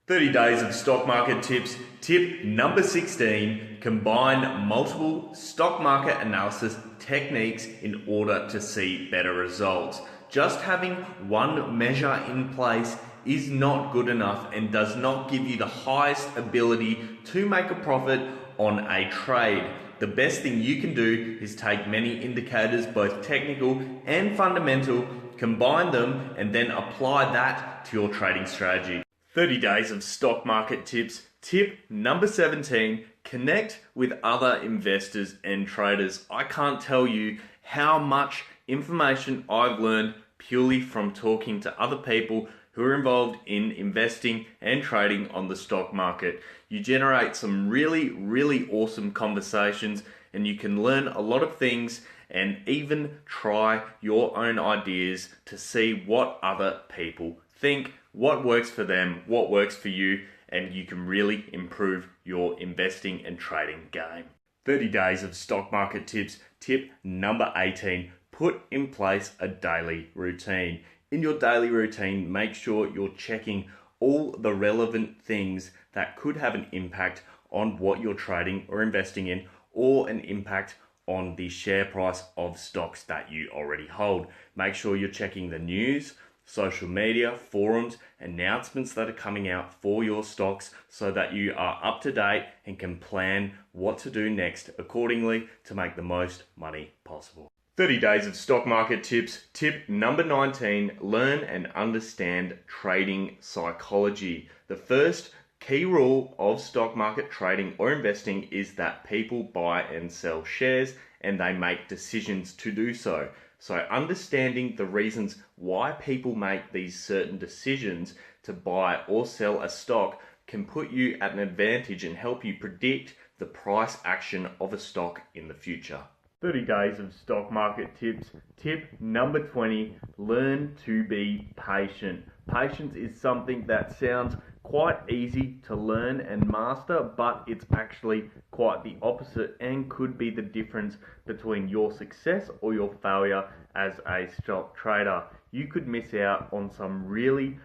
30 days of stock market tips. Tip number 16, combine multiple stock market analysis techniques in order to see better results. Just having one measure in place is not good enough and does not give you the highest ability to make a profit on a trade. The best thing you can do is take many indicators, both technical and fundamental, combine them, and then apply that to your trading strategy. 30 days of stock market tips. Tip number 17, connect with other investors and traders. I can't tell you how much information I've learned purely from talking to other people who are involved in investing and trading on the stock market. You generate some really awesome conversations, and you can learn a lot of things and even try your own ideas to see what other people think, what works for them, what works for you, and you can really improve your investing and trading game. 30 days of stock market tips. Tip number 18, put in place a daily routine. In your daily routine, make sure you're checking all the relevant things that could have an impact on what you're trading or investing in, or an impact on the share price of stocks that you already hold. Make sure you're checking the news, social media, forums, announcements that are coming out for your stocks so that you are up to date and can plan what to do next accordingly to make the most money possible. 30 days of stock market tips. Tip number 19, learn and understand trading psychology. The first key rule of stock market trading or investing is that people buy and sell shares and they make decisions to do so. So understanding the reasons why people make these certain decisions to buy or sell a stock can put you at an advantage and help you predict the price action of a stock in the future. 30 days of stock market tips. Tip number 20, learn to be patient. Patience is something that sounds quite easy to learn and master, but it's actually quite the opposite and could be the difference between your success or your failure as a stock trader. You could miss out on some really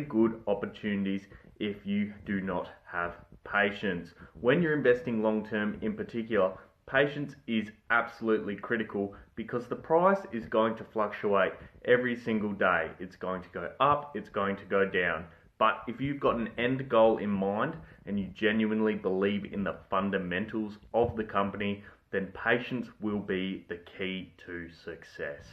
good opportunities if you do not have patience. When you're investing long term in particular, patience is absolutely critical because the price is going to fluctuate every single day. It's going to go up, it's going to go down. But if you've got an end goal in mind and you genuinely believe in the fundamentals of the company, then patience will be the key to success.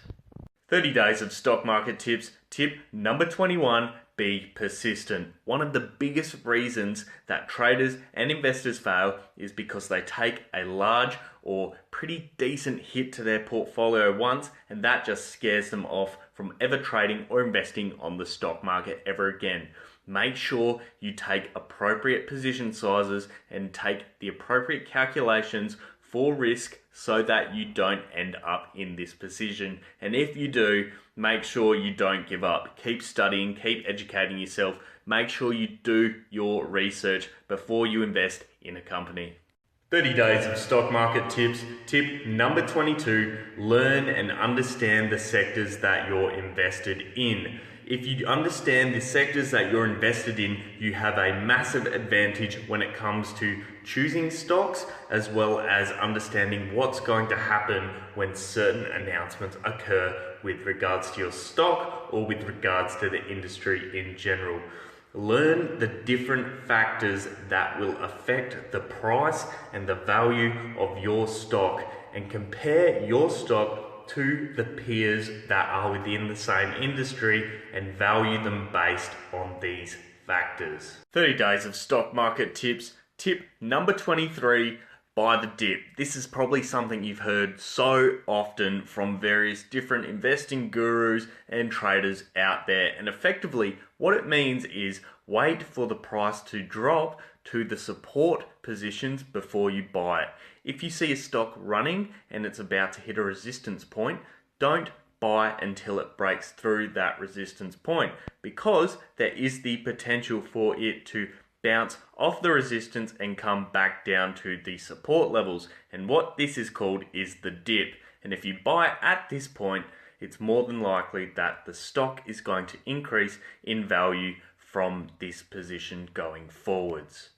30 days of stock market tips. Tip number 21, be persistent. One of the biggest reasons that traders and investors fail is because they take a large or pretty decent hit to their portfolio once, and that just scares them off from ever trading or investing on the stock market ever again. Make sure you take appropriate position sizes and take the appropriate calculations for risk so that you don't end up in this position. And if you do, make sure you don't give up. Keep studying, keep educating yourself. Make sure you do your research before you invest in a company. 30 days of stock market tips. Tip number 22, learn and understand the sectors that you're invested in. If you understand the sectors that you're invested in, you have a massive advantage when it comes to choosing stocks, as well as understanding what's going to happen when certain announcements occur with regards to your stock or with regards to the industry in general. Learn the different factors that will affect the price and the value of your stock and compare your stock to the peers that are within the same industry and value them based on these factors. 30 days of stock market tips. Tip number 23, buy the dip. This is probably something you've heard so often from various different investing gurus and traders out there. And effectively, what it means is wait for the price to drop to the support positions before you buy it. If you see a stock running and it's about to hit a resistance point, don't buy until it breaks through that resistance point, because there is the potential for it to bounce off the resistance and come back down to the support levels. And what this is called is the dip. And if you buy at this point, it's more than likely that the stock is going to increase in value from this position going forwards.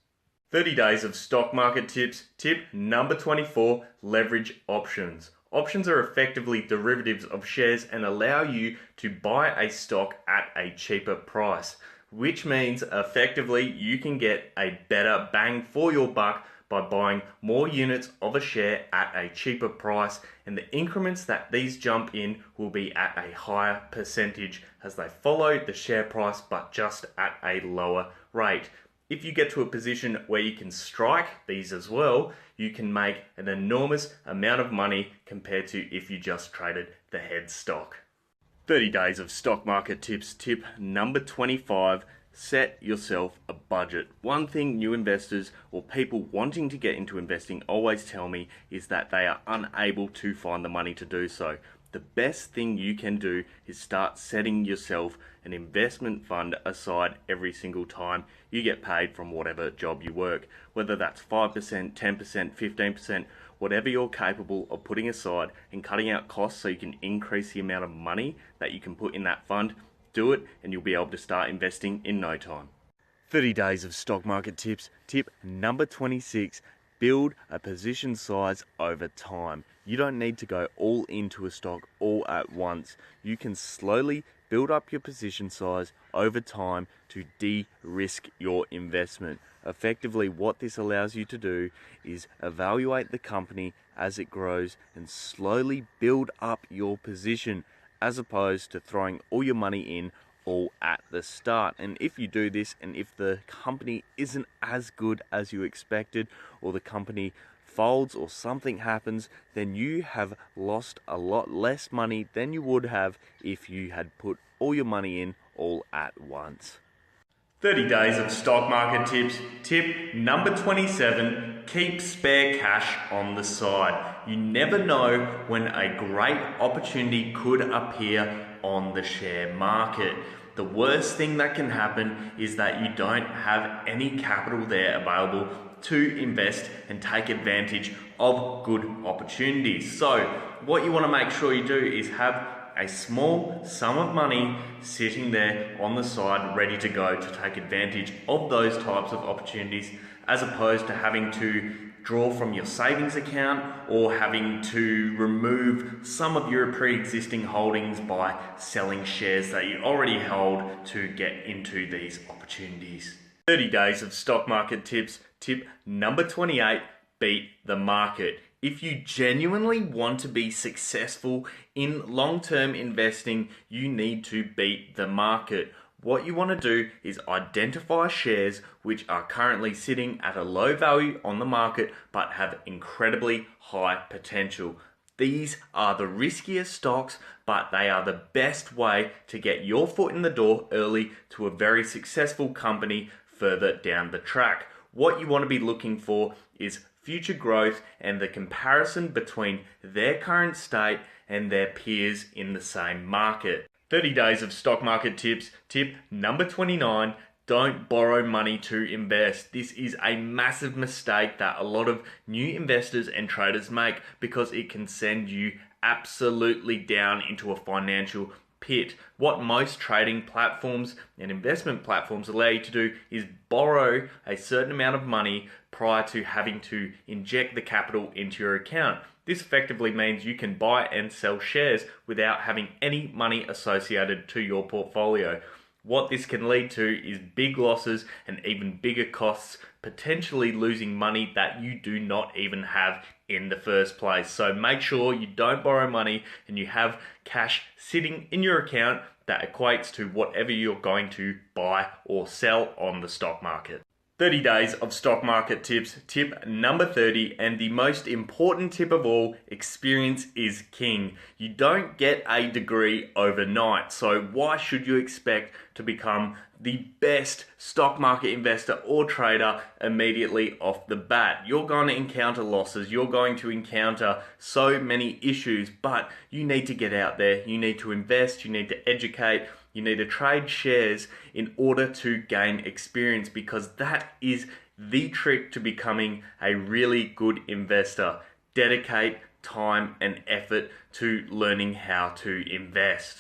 30 days of stock market tips. Tip number 24, leverage options. Options are effectively derivatives of shares and allow you to buy a stock at a cheaper price, which means effectively you can get a better bang for your buck by buying more units of a share at a cheaper price, and the increments that these jump in will be at a higher percentage as they follow the share price but just at a lower rate. If you get to a position where you can strike these as well, you can make an enormous amount of money compared to if you just traded the head stock. 30 days of stock market tips. Tip number 25, set yourself a budget. One thing new investors or people wanting to get into investing always tell me is that they are unable to find the money to do so. The best thing you can do is start setting yourself an investment fund aside every single time you get paid from whatever job you work. Whether that's 5%, 10%, 15%, whatever you're capable of putting aside and cutting out costs so you can increase the amount of money that you can put in that fund, do it and you'll be able to start investing in no time. 30 days of stock market tips. Tip number 26, build a position size over time. You don't need to go all into a stock all at once. You can slowly build up your position size over time to de-risk your investment. Effectively, what this allows you to do is evaluate the company as it grows and slowly build up your position, as opposed to throwing all your money in all at the start. And if you do this, and if the company isn't as good as you expected, or the company folds or something happens, then you have lost a lot less money than you would have if you had put all your money in all at once. 30 days of stock market tips. Tip number 27, keep spare cash on the side. You never know when a great opportunity could appear on the share market. The worst thing that can happen is that you don't have any capital there available to invest and take advantage of good opportunities. So what you want to make sure you do is have a small sum of money sitting there on the side ready to go to take advantage of those types of opportunities, as opposed to having to draw from your savings account or having to remove some of your pre-existing holdings by selling shares that you already hold to get into these opportunities. 30 days of stock market tips. Tip number 28, beat the market. If you genuinely want to be successful in long-term investing, you need to beat the market. What you want to do is identify shares which are currently sitting at a low value on the market but have incredibly high potential. These are the riskiest stocks, but they are the best way to get your foot in the door early to a very successful company further down the track. What you want to be looking for is future growth and the comparison between their current state and their peers in the same market. 30 days of stock market tips. Tip number 29, don't borrow money to invest. This is a massive mistake that a lot of new investors and traders make, because it can send you absolutely down into a financial pit. What most trading platforms and investment platforms allow you to do is borrow a certain amount of money prior to having to inject the capital into your account. This effectively means you can buy and sell shares without having any money associated to your portfolio. What this can lead to is big losses and even bigger costs, potentially losing money that you do not even have in the first place. So make sure you don't borrow money and you have cash sitting in your account that equates to whatever you're going to buy or sell on the stock market. 30 days of stock market tips. Tip number 30, and the most important tip of all, experience is king. You don't get a degree overnight, so why should you expect to become the best stock market investor or trader immediately off the bat? You're going to encounter losses, you're going to encounter so many issues, but you need to get out there, you need to invest, you need to educate, you need to trade shares in order to gain experience, because that is the trick to becoming a really good investor. Dedicate time and effort to learning how to invest.